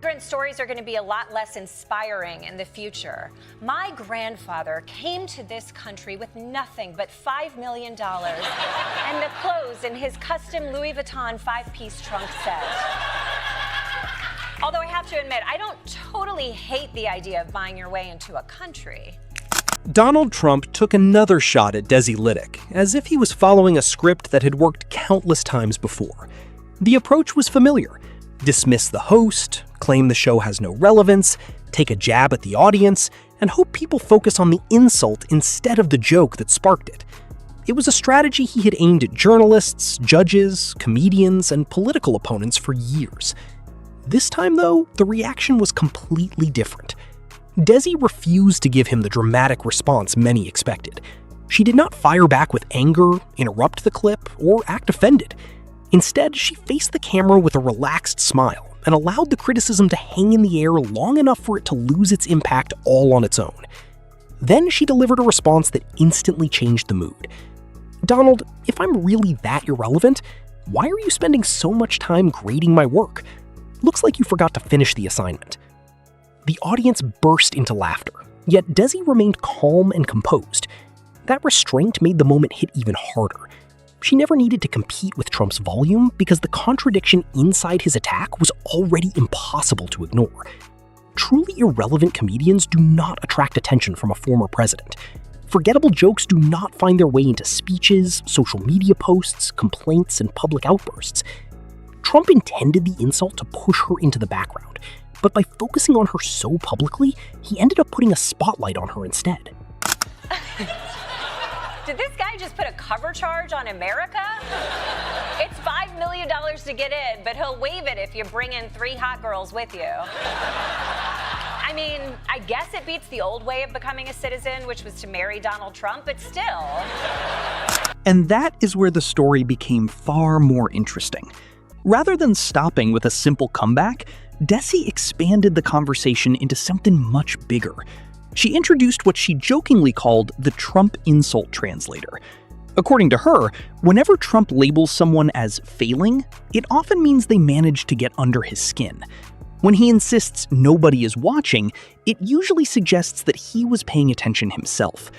Immigrant stories are going to be a lot less inspiring in the future. My grandfather came to this country with nothing but $5 million and the clothes in his custom Louis Vuitton 5-piece trunk set. Although I have to admit, I don't totally hate the idea of buying your way into a country. Donald Trump took another shot at Desi Lydic, as if he was following a script that had worked countless times before. The approach was familiar. Dismiss the host, claim the show has no relevance, take a jab at the audience, and hope people focus on the insult instead of the joke that sparked it. It was a strategy he had aimed at journalists, judges, comedians, and political opponents for years. This time, though, the reaction was completely different. Desi refused to give him the dramatic response many expected. She did not fire back with anger, interrupt the clip, or act offended. Instead, she faced the camera with a relaxed smile and allowed the criticism to hang in the air long enough for it to lose its impact all on its own. Then she delivered a response that instantly changed the mood. "Donald, if I'm really that irrelevant, why are you spending so much time grading my work? Looks like you forgot to finish the assignment." The audience burst into laughter, yet Desi remained calm and composed. That restraint made the moment hit even harder. She never needed to compete with Trump's volume because the contradiction inside his attack was already impossible to ignore. Truly irrelevant comedians do not attract attention from a former president. Forgettable jokes do not find their way into speeches, social media posts, complaints, and public outbursts. Trump intended the insult to push her into the background, but by focusing on her so publicly, he ended up putting a spotlight on her instead. Did this guy just put a cover charge on America? It's $5 million to get in, but he'll waive it if you bring in 3 hot girls with you. I mean, I guess it beats the old way of becoming a citizen, which was to marry Donald Trump, but still. And that is where the story became far more interesting. Rather than stopping with a simple comeback, Desi expanded the conversation into something much bigger. She introduced what she jokingly called the Trump insult translator. According to her, whenever Trump labels someone as failing, it often means they managed to get under his skin. When he insists nobody is watching, it usually suggests that he was paying attention himself.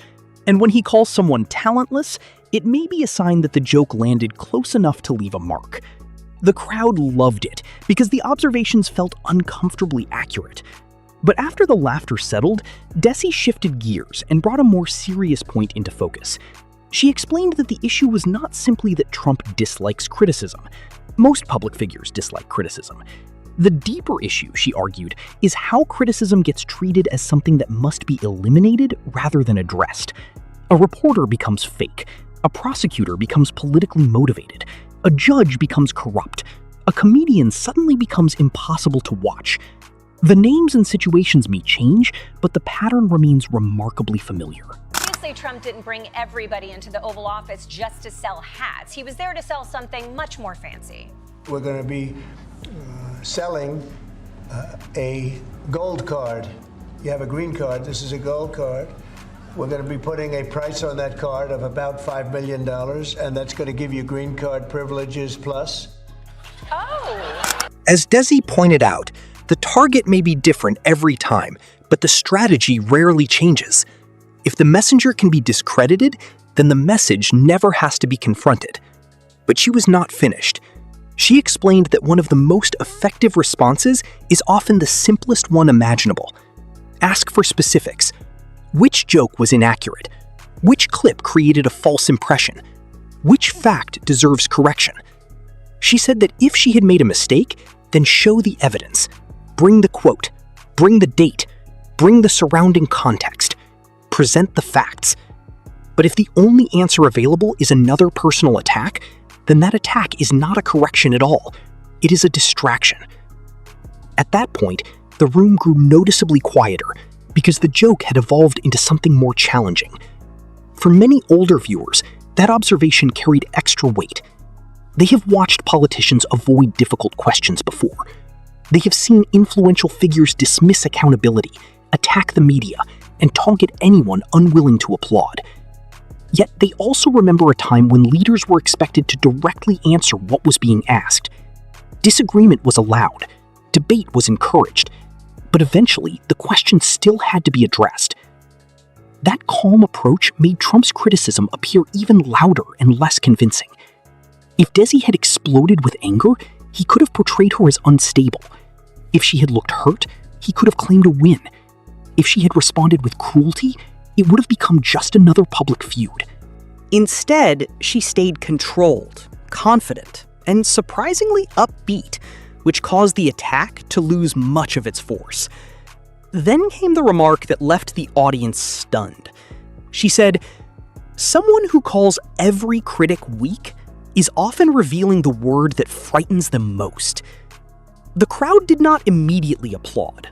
And when he calls someone talentless, it may be a sign that the joke landed close enough to leave a mark. The crowd loved it because the observations felt uncomfortably accurate. But after the laughter settled, Desi shifted gears and brought a more serious point into focus. She explained that the issue was not simply that Trump dislikes criticism. Most public figures dislike criticism. The deeper issue, she argued, is how criticism gets treated as something that must be eliminated rather than addressed. A reporter becomes fake. A prosecutor becomes politically motivated. A judge becomes corrupt. A comedian suddenly becomes impossible to watch. The names and situations may change, but the pattern remains remarkably familiar. Obviously, Trump didn't bring everybody into the Oval Office just to sell hats. He was there to sell something much more fancy. We're going to be selling a gold card. You have a green card. This is a gold card. We're going to be putting a price on that card of about $5 million, and that's going to give you green card privileges plus. Oh! As Desi pointed out, the target may be different every time, but the strategy rarely changes. If the messenger can be discredited, then the message never has to be confronted. But she was not finished. She explained that one of the most effective responses is often the simplest one imaginable. Ask for specifics. Which joke was inaccurate? Which clip created a false impression? Which fact deserves correction? She said that if she had made a mistake, then show the evidence. Bring the quote. Bring the date. Bring the surrounding context. Present the facts. But if the only answer available is another personal attack, then that attack is not a correction at all. It is a distraction. At that point, the room grew noticeably quieter because the joke had evolved into something more challenging. For many older viewers, that observation carried extra weight. They have watched politicians avoid difficult questions before. They have seen influential figures dismiss accountability, attack the media, and target anyone unwilling to applaud. Yet they also remember a time when leaders were expected to directly answer what was being asked. Disagreement was allowed, Debate was encouraged, but eventually the question still had to be addressed. That calm approach made Trump's criticism appear even louder and less convincing. If Desi had exploded with anger, he could have portrayed her as unstable. If she had looked hurt, he could have claimed a win. If she had responded with cruelty, it would have become just another public feud. Instead, she stayed controlled, confident, and surprisingly upbeat, which caused the attack to lose much of its force. Then came the remark that left the audience stunned. She said, "Someone who calls every critic weak is often revealing the word that frightens them most." The crowd did not immediately applaud.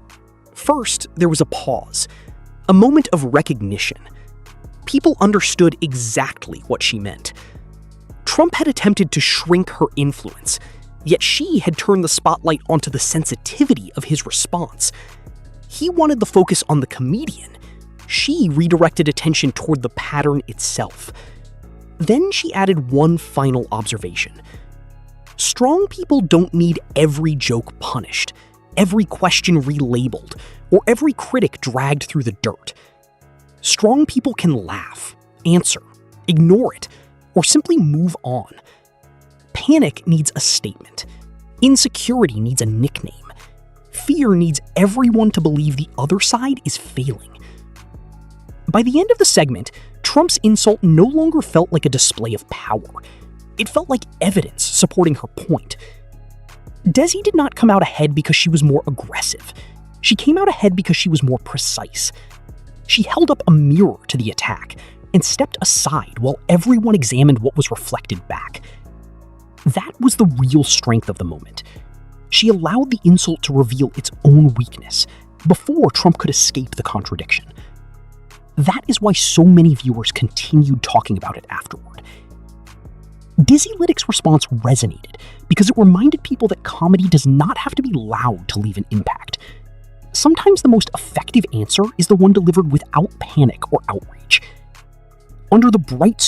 First, there was a pause, a moment of recognition. People understood exactly what she meant. Trump had attempted to shrink her influence, yet she had turned the spotlight onto the sensitivity of his response. He wanted the focus on the comedian. She redirected attention toward the pattern itself. Then she added one final observation. Strong people don't need every joke punished, every question relabeled, or every critic dragged through the dirt. Strong people can laugh, answer, ignore it, or simply move on. Panic needs a statement. Insecurity needs a nickname. Fear needs everyone to believe the other side is failing. By the end of the segment, Trump's insult no longer felt like a display of power. It felt like evidence supporting her point. Desi did not come out ahead because she was more aggressive. She came out ahead because she was more precise. She held up a mirror to the attack and stepped aside while everyone examined what was reflected back. That was the real strength of the moment. She allowed the insult to reveal its own weakness before Trump could escape the contradiction. That is why so many viewers continued talking about it afterward. Desi Lydic's response resonated because it reminded people that comedy does not have to be loud to leave an impact. Sometimes the most effective answer is the one delivered without panic or outrage. Under the bright